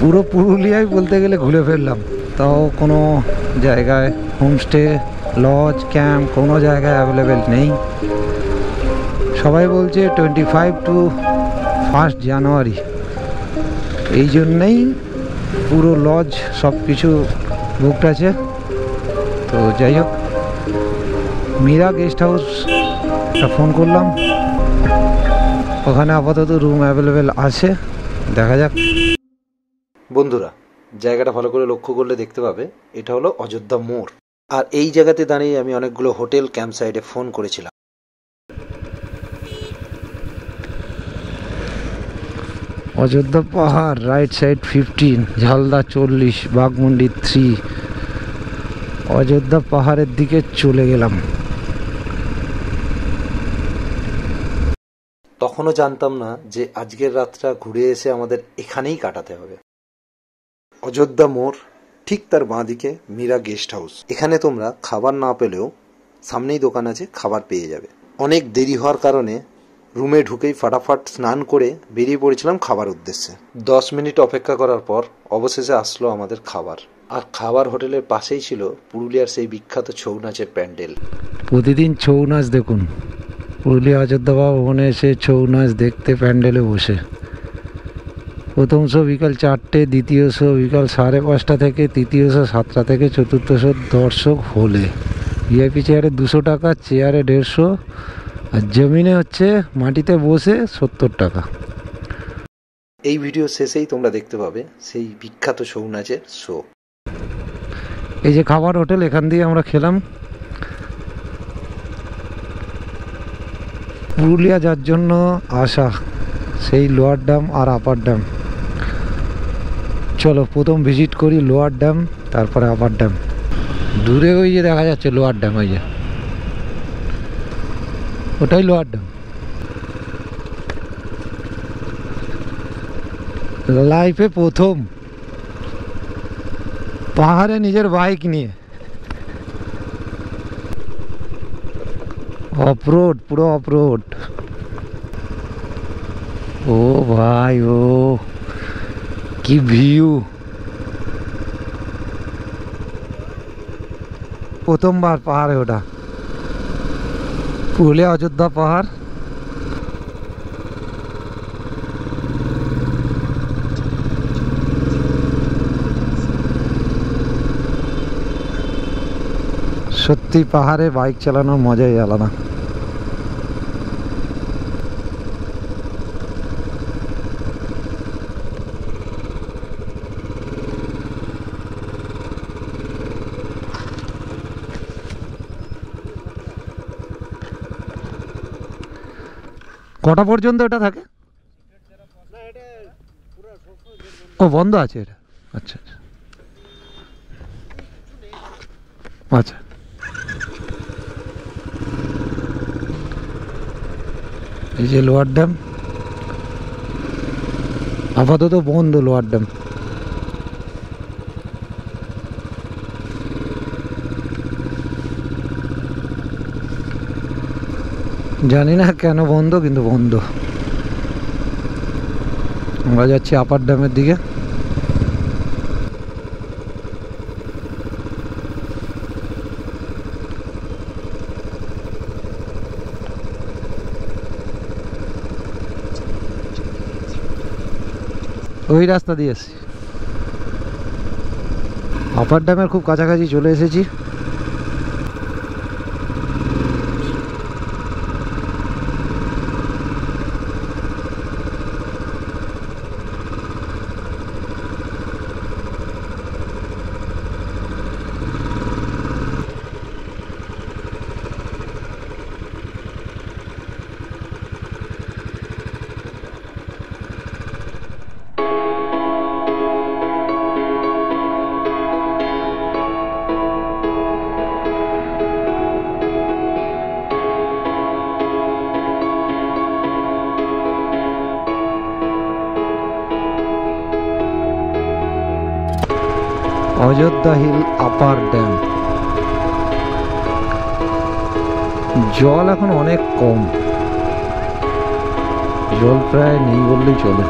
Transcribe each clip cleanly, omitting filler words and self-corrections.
পুরো পুরুলিয়ায় বলতে গেলে ঘুরে ফেললাম, তাও কোনো জায়গায় হোমস্টে, লজ, ক্যাম্প কোনো জায়গায় অ্যাভেলেবেল নেই। সবাই বলছে 25 টু 1 জানুয়ারি, এই জন্যেই পুরো লজ সব কিছু বুকড আছে। তো যাই হোক, মীরা গেস্ট হাউস ফোন করলাম, ওখানে আপাতত রুম অ্যাভেলেবেল আছে, দেখা যাক। বন্ধুরা, জায়গাটা ভালো করে লক্ষ্য করলে দেখতে পাবে এটা হলো অযোধ্যা মোড়। আর এই জায়গাতে দাঁড়িয়ে আমি অনেকগুলো হোটেল ক্যাম্প সাইডে ফোন করেছিলাম। অযোধ্যা পাহাড়, রাইট সাইড 15, ঝালদা 40, বাঘমুন্ডি 3। অযোধ্যা পাহাড়ের দিকে চলে গেলাম। তখনও জানতাম না যে আজকের রাতটা ঘুরে এসে আমাদের এখানেই কাটাতে হবে। অযোধ্যা মোড়, ঠিক তার বাঁদিকে মীরা গেস্ট হাউস। এখানে তোমরা খাবার না পেলেও সামনেই দোকান আছে, খাবার পেয়ে যাবে। অনেক দেরি হওয়ার কারণে রুমে ঢুকেই ফাটাফাট স্নান করে বেরিয়ে পড়েছিলাম খাবার উদ্দেশ্যে। 10 মিনিট অপেক্ষা করার পর অবশেষে আসলো আমাদের খাবার। আর খাবার হোটেলের পাশেই ছিল পুরুলিয়ার সেই বিখ্যাত ছৌ নাচের প্যান্ডেল। প্রতিদিন ছৌ নাচ দেখুন, পুরুলিয়া অযোধ্যা ভবনে এসে ছৌ নাচ দেখতে প্যান্ডেলে বসে। প্রথম শো বিকাল 4টে, দ্বিতীয় শো বিকাল 5:30 থেকে, তৃতীয় শো 7টা থেকে, চতুর্থ শো দর্শক হলে। ভিআইপি চেয়ারে 200 টাকা, চেয়ারে 150, আর জমিনে হচ্ছে মাটিতে বসে 70 টাকা। এই ভিডিও শেষেই তোমরা দেখতে পাবে সেই বিখ্যাত ছৌ নাচের শো। এই যে খাবার হোটেল, এখান দিয়ে আমরা খেলাম। পুরুলিয়া যার জন্য আসা, সেই লোয়ার ড্যাম আর আপার ড্যাম। চলো প্রথম ভিজিট করি লোয়ার ড্যাম, তারপরে আপার ড্যাম। দূরে ওই যে দেখা যাচ্ছে লোয়ার ড্যাম, ওই যে ওটাই লোয়ার ড্যাম। লাইফে প্রথম পাহাড়ে নিজের বাইক নিয়ে অফরোড, পুরো অফরোড। ও ভাই, ও কি ভিউ! প্রথমবার পাহাড়ে ওঠা, পুরুলিয়া অযোধ্যা পাহাড়। সত্যি পাহাড়ে বাইক চালানোর মজাই আলাদা। কটা পর্যন্ত এটা থাকে? ও বন্ধ আছে এটা? আচ্ছা আচ্ছা আচ্ছা। এই যে লোয়ার ড্যাম, আপাতত বন্ধ লোয়ার ড্যাম। জানি না কেন বন্ধ, কিন্তু বন্ধ। আমরা যাচ্ছি আপার ড্যামের দিকে। ওই রাস্তা দিয়ে এসেছি, আপার ড্যামের খুব কাছাকাছি চলে এসেছি। Ayodhya hill upper dam. জল এখন অনেক কম, জল প্রায় নেই বললেই চলে।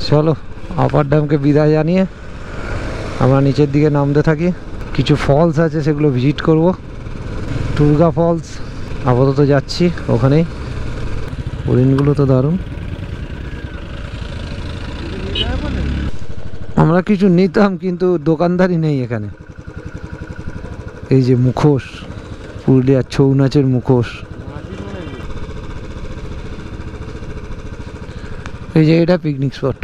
চলো আপার ড্যামকে বিদায় জানিয়ে আমরা নিচের দিকে নামতে থাকি। কিছু ফলস আছে সেগুলো ভিজিট করব। টুরগা ফলস আপাতত যাচ্ছি ওখানেই। হরিণগুলো তো দারুণ। আমরা কিছু নিতাম কিন্তু দোকানদারি নেই এখানে। এই যে মুখোশ, পুরুলিয়ার ছৌ নাচের মুখোশ। এই যে এটা পিকনিক স্পট।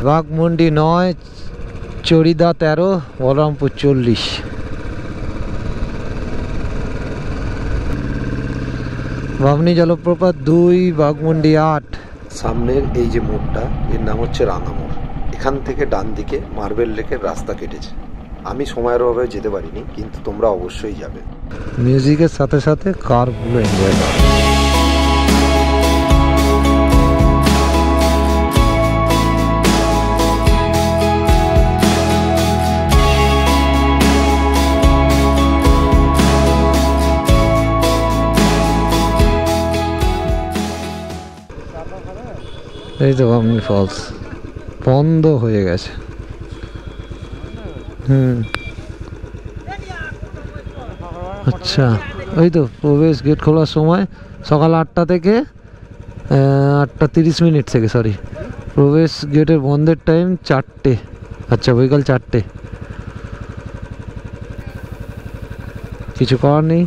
বাঘমুন্ডি 9, চড়িদা 13, বলরামপুর 40। বামনি জলপ্রপাত 2, বাঘমুন্ডি 8। সামনের এই যে মোড়টা, এর নাম হচ্ছে রাঙা মোড়। এখান থেকে ডান দিকে মার্বেল লেকের রাস্তা কেটেছে। আমি সময়ের অভাবে যেতে পারিনি, কিন্তু তোমরা অবশ্যই যাবে। মিউজিকের সাথে সাথে কারগুলো এনজয় করো। এই তো বামনি ফলস বন্ধ হয়ে গেছে। আচ্ছা, ওই তো প্রবেশ গেট খোলার সময় সকাল 8টা থেকে 8টা 30 থেকে, সরি, প্রবেশ গেটের বন্ধের টাইম 4টে। আচ্ছা, বৈকাল 4টে। কিছু করার নেই,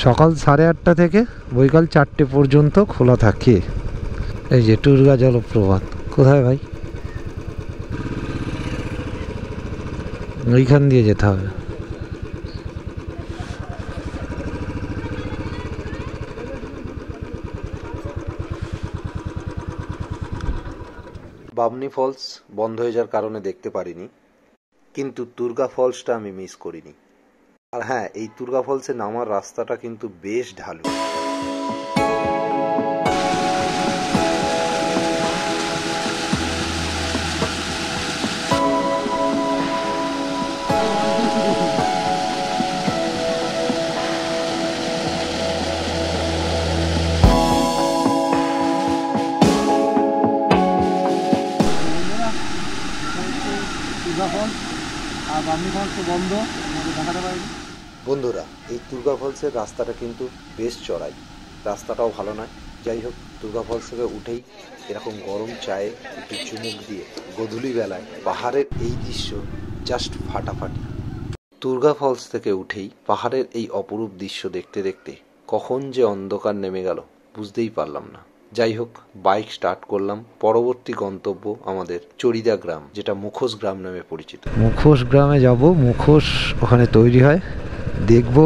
সকাল 8:30 থেকে বৈকাল 4টে পর্যন্ত খোলা থাকে। এই যে টুরগা জলপ্রপাত কোথায় ভাই? ওইখান দিয়ে যেতে হবে। বামনি ফলস বন্ধ হয়ে যাওয়ার কারণে দেখতে পারিনি, কিন্তু তুর্গা ফলসটা আমি মিস করিনি। আর হ্যাঁ, এই তুর্গা ফলসে নামার রাস্তাটা কিন্তু বেশ ঢালু। বন্ধুরা, এই তুর্গা ফলসের রাস্তাটা কিন্তু বেশ চড়াই, রাস্তাটাও ভালো নয়। যাই হোক, তুর্গা ফলস থেকে উঠেই এরকম গরম চায়ে একটু চুমুক দিয়ে গোধূলি বেলায় পাহাড়ের এই দৃশ্য জাস্ট ফাটাফাটি। তুর্গা ফলস থেকে উঠেই পাহাড়ের এই অপরূপ দৃশ্য দেখতে দেখতে কখন যে অন্ধকার নেমে গেল বুঝতেই পারলাম না। যাই হোক, বাইক স্টার্ট করলাম। পরবর্তী গন্তব্য আমাদের চড়িদা গ্রাম, যেটা মুখোশ গ্রাম নামে পরিচিত। মুখোশ গ্রামে যাব। মুখোশ ওখানে তৈরি হয়, দেখব,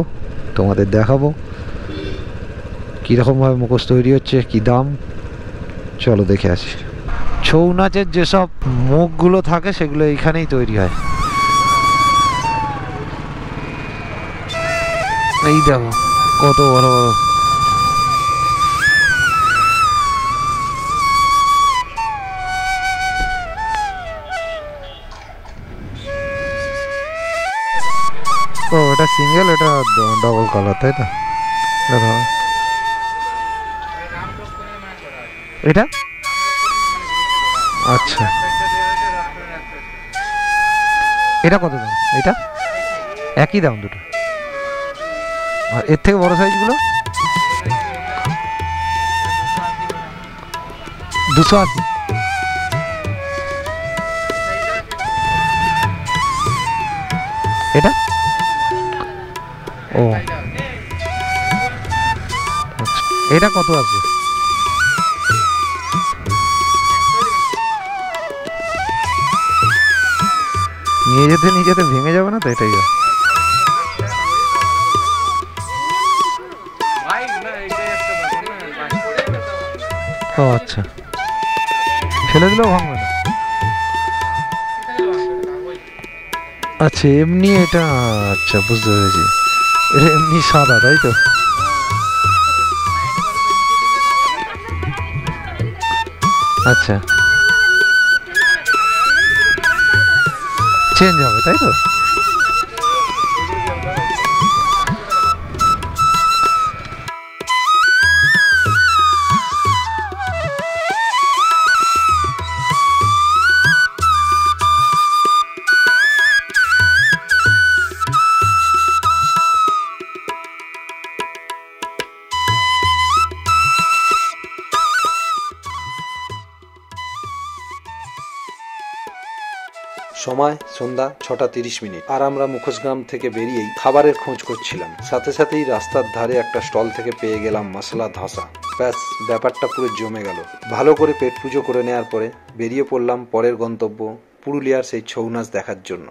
তোমাদের দেখাবো কীরকমভাবে মুখোশ তৈরি হচ্ছে, কি দাম। চলো দেখে আসি। ছৌ নাচের যেসব মুখগুলো থাকে সেগুলো এইখানেই তৈরি হয়। এই দেখো কত বড় বড়। ও, এটা সিঙ্গেল, এটা ডবল কালার, তাই তো? এটা আচ্ছা, এটা কত দাম? এটা একই দাম দুটো? আর এর থেকে বড় সাইজগুলো 280। এটা ও আচ্ছা, এটা কত আছে? নিয়ে যেতে ভেঙে যাবে না তো? এটাই। ও আচ্ছা, ফেলে দিলেও ভাঙবে না? আচ্ছা, এমনি এটা, আচ্ছা বুঝতে পেরেছি, এটা এমনি সাদা, তাই তো? আচ্ছা, চেঞ্জ হবে, তাই তো? সময় সন্ধ্যা 6:30। আর আমরা মুখোশগ্রাম থেকে বেরিয়েই খাবারের খোঁজ করছিলাম। সাথে সাথেই রাস্তার ধারে একটা স্টল থেকে পেয়ে গেলাম মশলা ধোসা। ব্যাস, ব্যাপারটা পুরো জমে গেল। ভালো করে পেট পুজো করে নেওয়ার পরে বেরিয়ে পড়লাম পরের গন্তব্য পুরুলিয়ার সেই ছৌ নাচ দেখার জন্য।